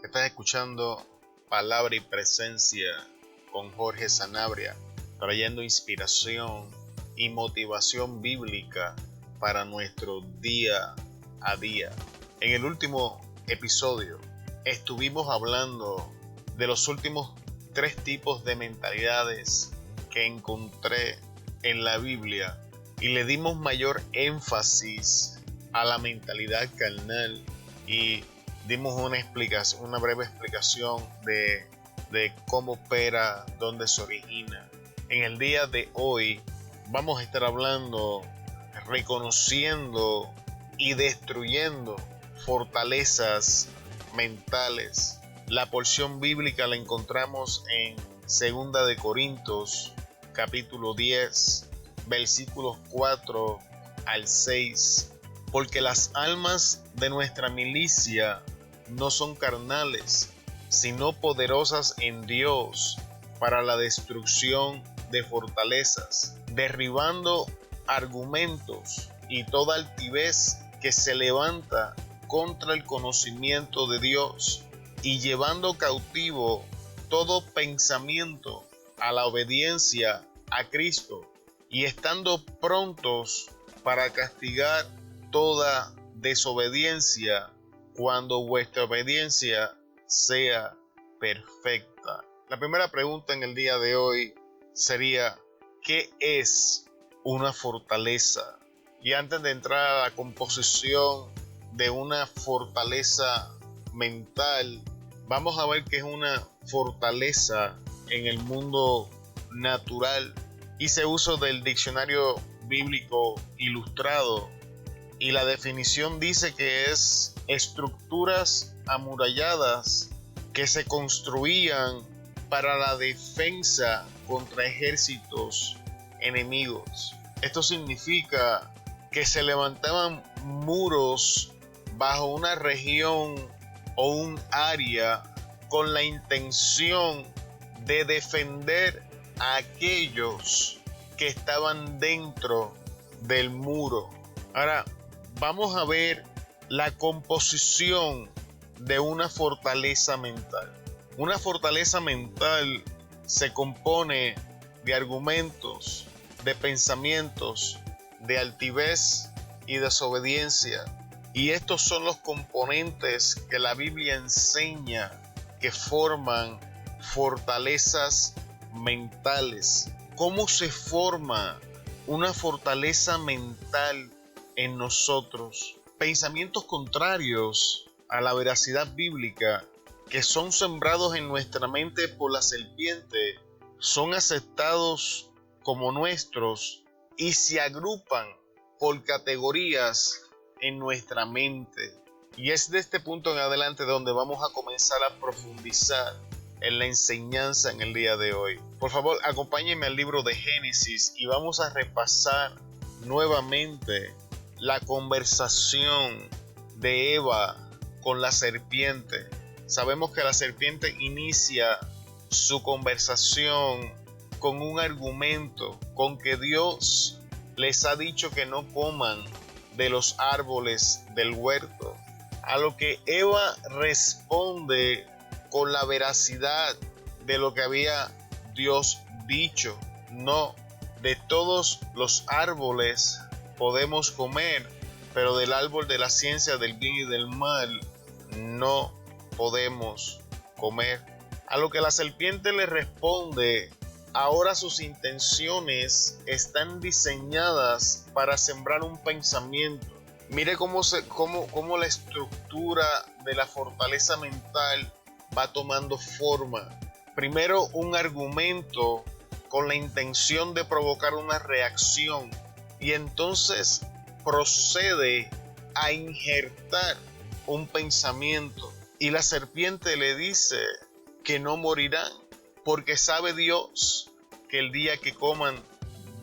Estás escuchando Palabra y Presencia con Jorge Sanabria, trayendo inspiración y motivación bíblica para nuestro día a día. En el último episodio estuvimos hablando de los últimos 3 tipos de mentalidades que encontré en la Biblia y le dimos mayor énfasis a la mentalidad carnal y dimos una breve explicación de cómo opera, dónde se origina. En el día de hoy vamos a estar hablando, reconociendo y destruyendo fortalezas mentales. La porción bíblica la encontramos en 2 de Corintios, capítulo 10, versículos 4 al 6. Porque las almas de nuestra milicia no son carnales, sino poderosas en Dios para la destrucción de fortalezas, derribando argumentos y toda altivez que se levanta contra el conocimiento de Dios, y llevando cautivo todo pensamiento a la obediencia a Cristo, y estando prontos para castigar toda desobediencia cuando vuestra obediencia sea perfecta. La primera pregunta en el día de hoy sería: ¿qué es una fortaleza? Y antes de entrar a la composición de una fortaleza mental, vamos a ver qué es una fortaleza en el mundo natural. Hice uso del diccionario bíblico ilustrado y la definición dice que es estructuras amuralladas que se construían para la defensa contra ejércitos enemigos. Esto significa que se levantaban muros bajo una región o un área con la intención de defender a aquellos que estaban dentro del muro. Ahora, vamos a ver la composición de una fortaleza mental. Una fortaleza mental se compone de argumentos, de pensamientos, de altivez y desobediencia. Y estos son los componentes que la Biblia enseña que forman fortalezas mentales. ¿Cómo se forma una fortaleza mental en nosotros? Pensamientos contrarios a la veracidad bíblica que son sembrados en nuestra mente por la serpiente son aceptados como nuestros y se agrupan por categorías en nuestra mente. Y es de este punto en adelante donde vamos a comenzar a profundizar en la enseñanza en el día de hoy. Por favor, acompáñenme al libro de Génesis y vamos a repasar nuevamente la conversación de Eva con la serpiente. Sabemos que la serpiente inicia su conversación con un argumento, con que Dios les ha dicho que no coman de los árboles del huerto. A lo que Eva responde con la veracidad de lo que había Dios dicho. No, de todos los árboles podemos comer, pero del árbol de la ciencia del bien y del mal no podemos comer. A lo que la serpiente le responde: ahora sus intenciones están diseñadas para sembrar un pensamiento. Mire cómo la estructura de la fortaleza mental va tomando forma. Primero, un argumento con la intención de provocar una reacción, y entonces procede a injertar un pensamiento. Y la serpiente le dice que no morirán, porque sabe Dios que el día que coman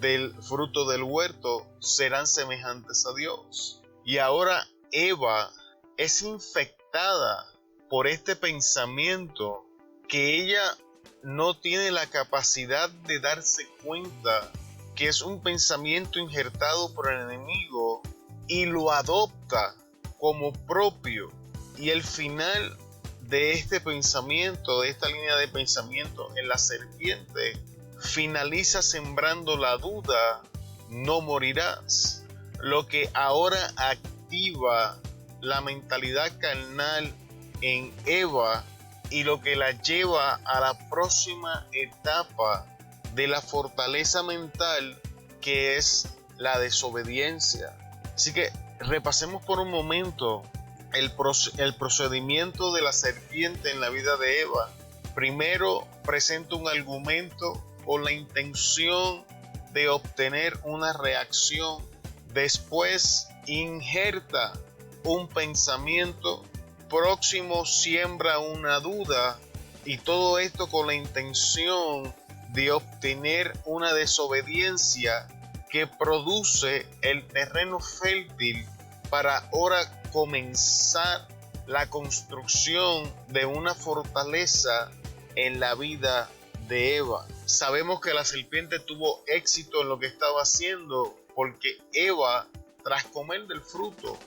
del fruto del huerto serán semejantes a Dios. Y ahora Eva es infectada por este pensamiento que ella no tiene la capacidad de darse cuenta que es un pensamiento injertado por el enemigo, y lo adopta como propio. Y el final de este pensamiento, de esta línea de pensamiento en la serpiente, finaliza sembrando la duda: no morirás. Lo que ahora activa la mentalidad carnal en Eva y lo que la lleva a la próxima etapa de la fortaleza mental, que es la desobediencia. Así que repasemos por un momento el procedimiento de la serpiente en la vida de Eva. Primero presenta un argumento con la intención de obtener una reacción. Después injerta un pensamiento. Próximo siembra una duda. Y todo esto con la intención de obtener una desobediencia que produce el terreno fértil para ahora comenzar la construcción de una fortaleza en la vida de Eva. Sabemos que la serpiente tuvo éxito en lo que estaba haciendo porque Eva, tras comer del fruto,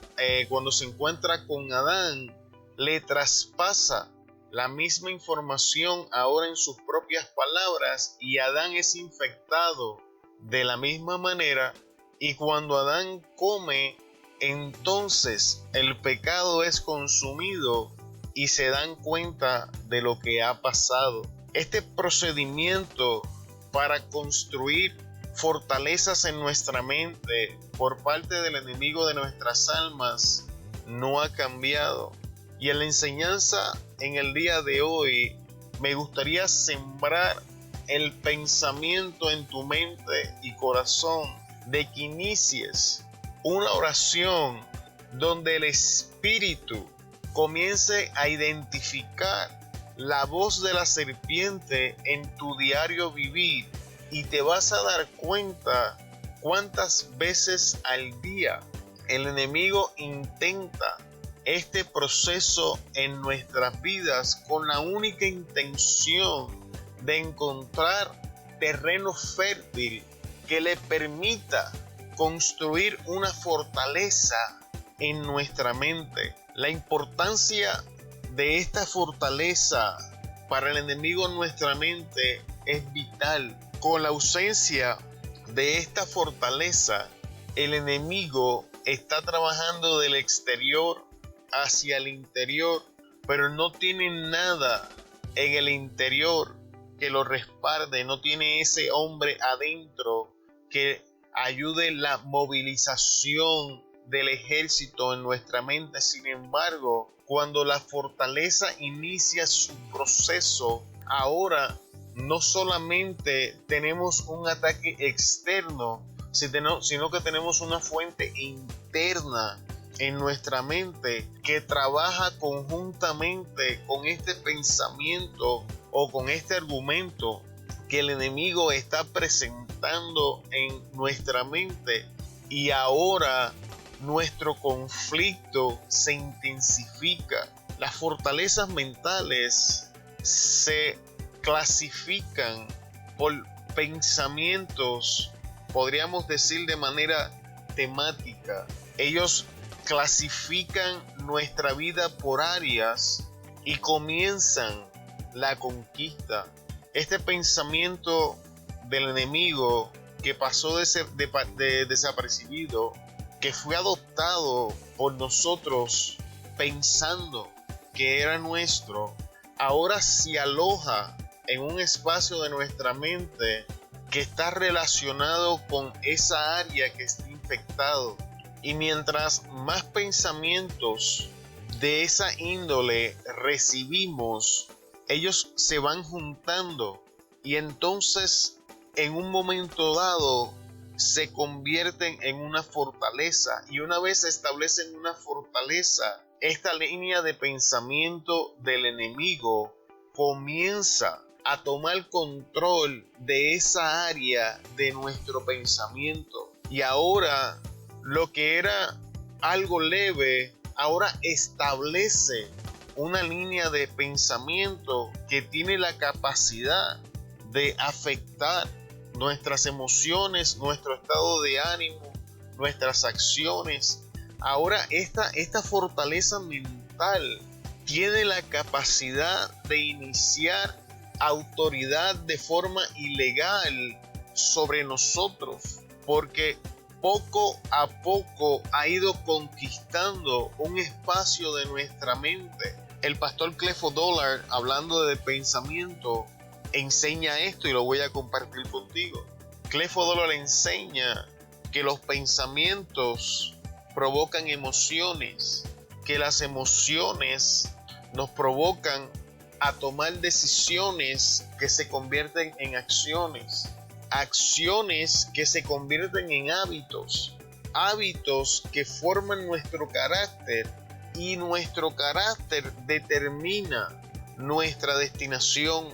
cuando se encuentra con Adán, le traspasa la misma información ahora en sus propias palabras, y Adán es infectado de la misma manera. Y cuando Adán come, entonces el pecado es consumido y se dan cuenta de lo que ha pasado. Este procedimiento para construir fortalezas en nuestra mente por parte del enemigo de nuestras almas no ha cambiado. Y en la enseñanza en el día de hoy me gustaría sembrar el pensamiento en tu mente y corazón de que inicies una oración donde el Espíritu comience a identificar la voz de la serpiente en tu diario vivir, y te vas a dar cuenta cuántas veces al día el enemigo intenta este proceso en nuestras vidas con la única intención de encontrar terreno fértil que le permita construir una fortaleza en nuestra mente. La importancia de esta fortaleza para el enemigo en nuestra mente es vital. Con la ausencia de esta fortaleza, el enemigo está trabajando del exterior hacia el interior, pero no tiene nada en el interior que lo respalde, no tiene ese hombre adentro que ayude la movilización del ejército en nuestra mente. Sin embargo, cuando la fortaleza inicia su proceso, ahora no solamente tenemos un ataque externo, sino que tenemos una fuente interna en nuestra mente que trabaja conjuntamente con este pensamiento o con este argumento que el enemigo está presentando en nuestra mente, y ahora nuestro conflicto se intensifica. Las fortalezas mentales se clasifican por pensamientos, podríamos decir de manera temática. Ellos clasifican nuestra vida por áreas y comienzan la conquista. Este pensamiento del enemigo que pasó desapercibido, que fue adoptado por nosotros pensando que era nuestro, ahora se aloja en un espacio de nuestra mente que está relacionado con esa área que está infectado. Y mientras más pensamientos de esa índole recibimos, ellos se van juntando y entonces en un momento dado se convierten en una fortaleza. Y una vez se establecen una fortaleza, esta línea de pensamiento del enemigo comienza a tomar control de esa área de nuestro pensamiento. Y ahora lo que era algo leve, ahora establece una línea de pensamiento que tiene la capacidad de afectar nuestras emociones, nuestro estado de ánimo, nuestras acciones. Ahora esta fortaleza mental tiene la capacidad de iniciar autoridad de forma ilegal sobre nosotros, porque poco a poco ha ido conquistando un espacio de nuestra mente. El pastor Creflo Dollar, hablando de pensamiento, enseña esto y lo voy a compartir contigo. Creflo Dollar enseña que los pensamientos provocan emociones, que las emociones nos provocan a tomar decisiones que se convierten en acciones, acciones que se convierten en hábitos, hábitos que forman nuestro carácter, y nuestro carácter determina nuestra destinación.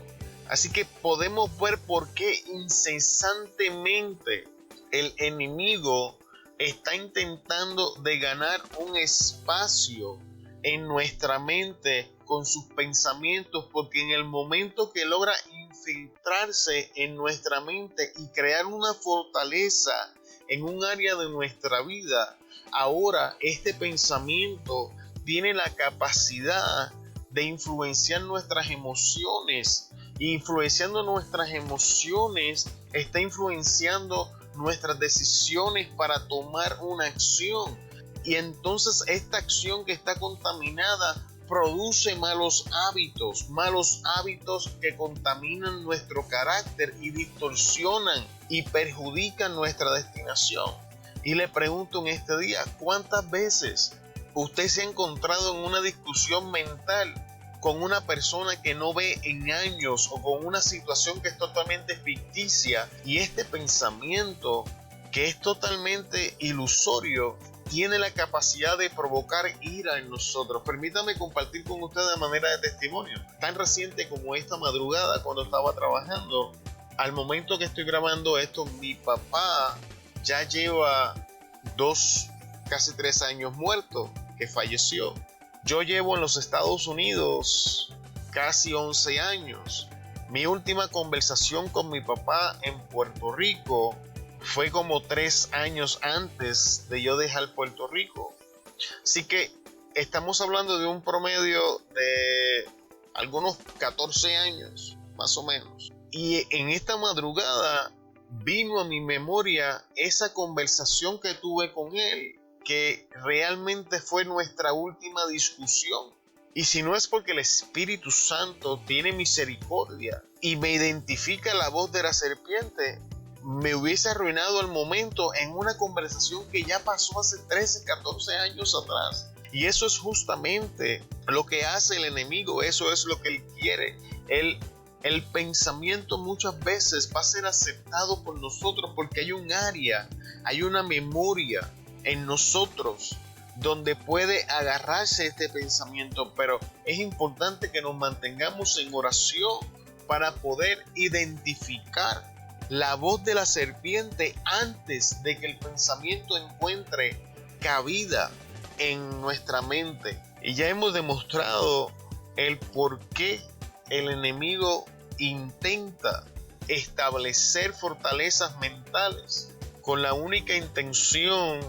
Así que podemos ver por qué incesantemente el enemigo está intentando de ganar un espacio en nuestra mente con sus pensamientos, porque en el momento que logra infiltrarse en nuestra mente y crear una fortaleza en un área de nuestra vida, ahora este pensamiento tiene la capacidad de influenciar nuestras emociones, y influenciando nuestras emociones está influenciando nuestras decisiones para tomar una acción. Y entonces esta acción que está contaminada produce malos hábitos que contaminan nuestro carácter y distorsionan y perjudican nuestra destinación. Y le pregunto en este día, ¿cuántas veces usted se ha encontrado en una discusión mental con una persona que no ve en años, o con una situación que es totalmente ficticia, y este pensamiento, que es totalmente ilusorio, tiene la capacidad de provocar ira en nosotros? Permítame compartir con ustedes de manera de testimonio. Tan reciente como esta madrugada, cuando estaba trabajando, al momento que estoy grabando esto, mi papá ya lleva casi 3 años muerto, que falleció. Yo llevo en los Estados Unidos casi 11 años. Mi última conversación con mi papá en Puerto Rico fue como 3 años antes de yo dejar Puerto Rico. Así que estamos hablando de un promedio de algunos 14 años, más o menos. Y en esta madrugada vino a mi memoria esa conversación que tuve con él, que realmente fue nuestra última discusión. Y si no es porque el Espíritu Santo tiene misericordia y me identifica la voz de la serpiente, me hubiese arruinado el momento en una conversación que ya pasó hace 13, 14 años atrás. Y eso es justamente lo que hace el enemigo, eso es lo que él quiere. El pensamiento muchas veces va a ser aceptado por nosotros porque hay un área, hay una memoria en nosotros donde puede agarrarse este pensamiento, pero es importante que nos mantengamos en oración para poder identificar la voz de la serpiente antes de que el pensamiento encuentre cabida en nuestra mente. Y ya hemos demostrado el por qué el enemigo intenta establecer fortalezas mentales con la única intención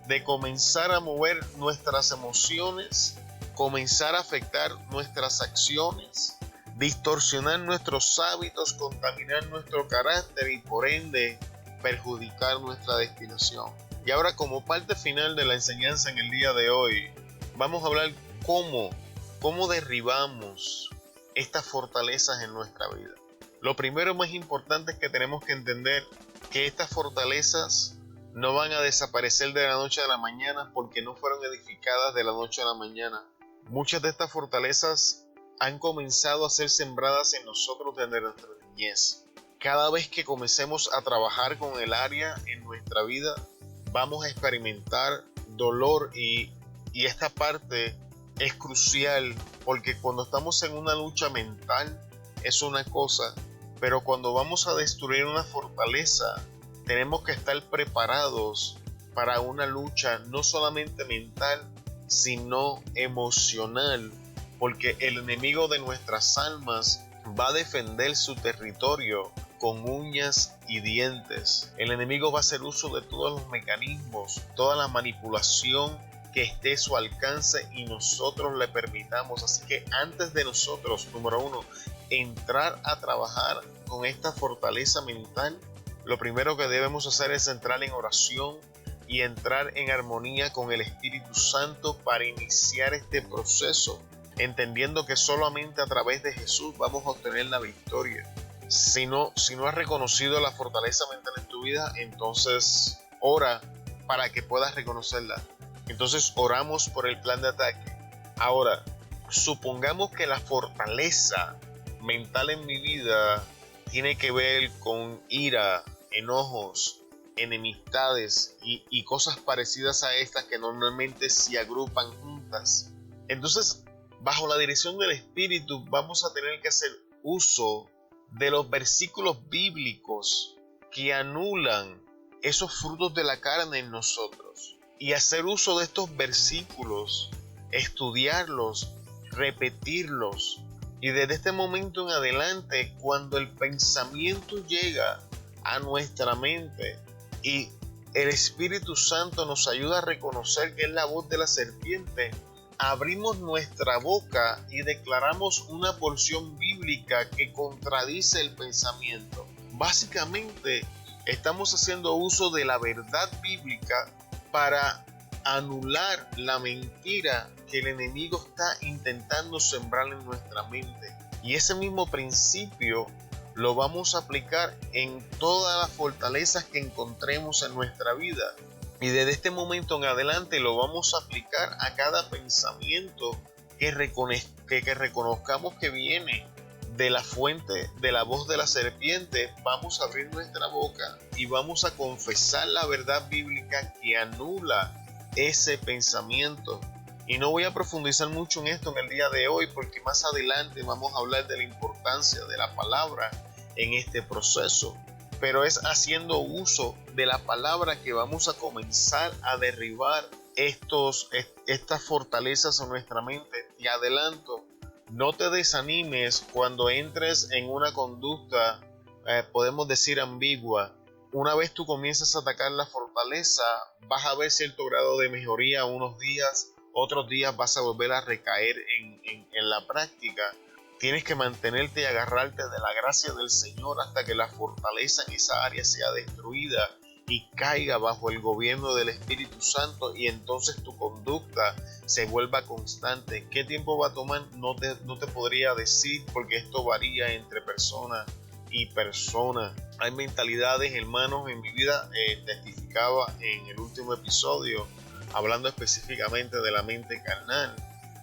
de comenzar a mover nuestras emociones, comenzar a afectar nuestras acciones, distorsionar nuestros hábitos, contaminar nuestro carácter y por ende perjudicar nuestra destinación. Y ahora, como parte final de la enseñanza en el día de hoy, vamos a hablar cómo derribamos estas fortalezas en nuestra vida. Lo primero más importante es que tenemos que entender que estas fortalezas no van a desaparecer de la noche a la mañana porque no fueron edificadas de la noche a la mañana. Muchas de estas fortalezas han comenzado a ser sembradas en nosotros desde nuestra niñez. Cada vez que comencemos a trabajar con el área en nuestra vida, vamos a experimentar dolor y esta parte es crucial, porque cuando estamos en una lucha mental es una cosa, pero cuando vamos a destruir una fortaleza, tenemos que estar preparados para una lucha no solamente mental, sino emocional, porque el enemigo de nuestras almas va a defender su territorio con uñas y dientes. El enemigo va a hacer uso de todos los mecanismos, toda la manipulación que esté a su alcance y nosotros le permitamos. Así que antes de nosotros, número uno, entrar a trabajar con esta fortaleza mental, lo primero que debemos hacer es entrar en oración y entrar en armonía con el Espíritu Santo para iniciar este proceso, entendiendo que solamente a través de Jesús vamos a obtener la victoria. Si no has reconocido la fortaleza mental en tu vida, entonces ora para que puedas reconocerla. Entonces oramos por el plan de ataque. Ahora, supongamos que la fortaleza mental en mi vida tiene que ver con ira, enojos, enemistades y cosas parecidas a estas que normalmente se agrupan juntas. Entonces, bajo la dirección del Espíritu, vamos a tener que hacer uso de los versículos bíblicos que anulan esos frutos de la carne en nosotros, y hacer uso de estos versículos, estudiarlos, repetirlos, y desde este momento en adelante, cuando el pensamiento llega a nuestra mente y el Espíritu Santo nos ayuda a reconocer que es la voz de la serpiente, abrimos nuestra boca y declaramos una porción bíblica que contradice el pensamiento. Básicamente, estamos haciendo uso de la verdad bíblica para anular la mentira que el enemigo está intentando sembrar en nuestra mente. Y ese mismo principio lo vamos a aplicar en todas las fortalezas que encontremos en nuestra vida. Y desde este momento en adelante lo vamos a aplicar a cada pensamiento que reconozcamos que viene de la fuente de la voz de la serpiente. Vamos a abrir nuestra boca y vamos a confesar la verdad bíblica que anula ese pensamiento. Y no voy a profundizar mucho en esto en el día de hoy, porque más adelante vamos a hablar de la importancia de la palabra en este proceso. Pero es haciendo uso de la palabra que vamos a comenzar a derribar estas fortalezas en nuestra mente. Y adelanto, no te desanimes cuando entres en una conducta, podemos decir ambigua. Una vez tú comienzas a atacar la fortaleza, vas a ver cierto grado de mejoría unos días, otros días vas a volver a recaer en la práctica. Tienes que mantenerte y agarrarte de la gracia del Señor hasta que la fortaleza en esa área sea destruida y caiga bajo el gobierno del Espíritu Santo, y entonces tu conducta se vuelva constante. ¿Qué tiempo va a tomar? No te podría decir, porque esto varía entre persona y persona. Hay mentalidades, hermanos, en mi vida, testificaba en el último episodio, hablando específicamente de la mente carnal,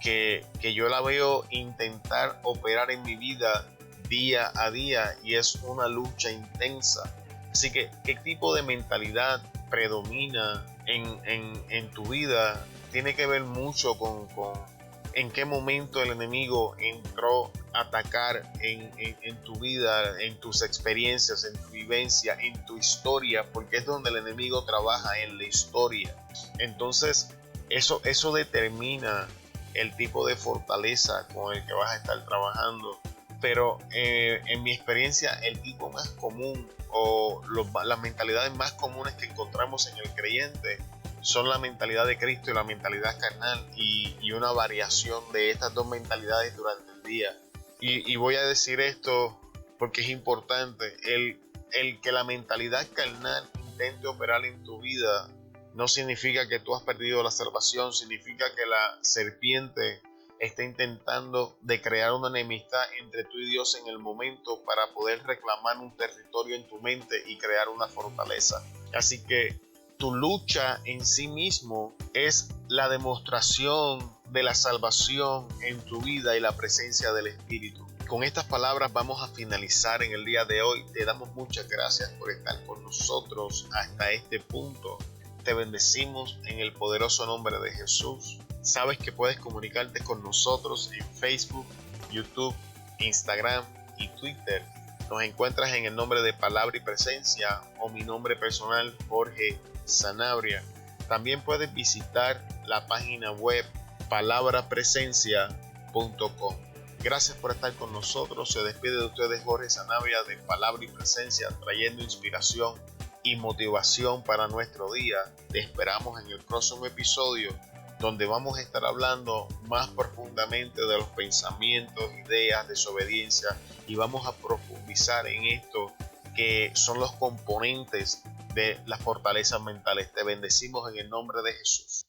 que yo la veo intentar operar en mi vida día a día, y es una lucha intensa. Así que, ¿qué tipo de mentalidad predomina en tu vida? Tiene que ver mucho con en qué momento el enemigo entró a atacar en tu vida, en tus experiencias, en tu vivencia, en tu historia, porque es donde el enemigo trabaja, en la historia. Entonces, eso determina el tipo de fortaleza con el que vas a estar trabajando. Pero en mi experiencia, el tipo más común o las mentalidades más comunes que encontramos en el creyente son la mentalidad de Cristo y la mentalidad carnal, y una variación de estas dos mentalidades durante el día. Y voy a decir esto porque es importante. El que la mentalidad carnal intente operar en tu vida no significa que tú has perdido la salvación, significa que la serpiente está intentando de crear una enemistad entre tú y Dios en el momento para poder reclamar un territorio en tu mente y crear una fortaleza. Así que tu lucha en sí mismo es la demostración de la salvación en tu vida y la presencia del Espíritu. Con estas palabras vamos a finalizar en el día de hoy. Te damos muchas gracias por estar con nosotros hasta este punto. Te bendecimos en el poderoso nombre de Jesús. Sabes que puedes comunicarte con nosotros en Facebook, YouTube, Instagram y Twitter. Nos encuentras en el nombre de Palabra y Presencia, o mi nombre personal, Jorge Sanabria. También puedes visitar la página web palabrapresencia.com. Gracias por estar con nosotros. Se despide de ustedes Jorge Sanabria de Palabra y Presencia, trayendo inspiración y motivación para nuestro día. Te esperamos en el próximo episodio donde vamos a estar hablando más profundamente de los pensamientos, ideas, desobediencia, y vamos a profundizar en esto que son los componentes de las fortalezas mentales. Te bendecimos en el nombre de Jesús.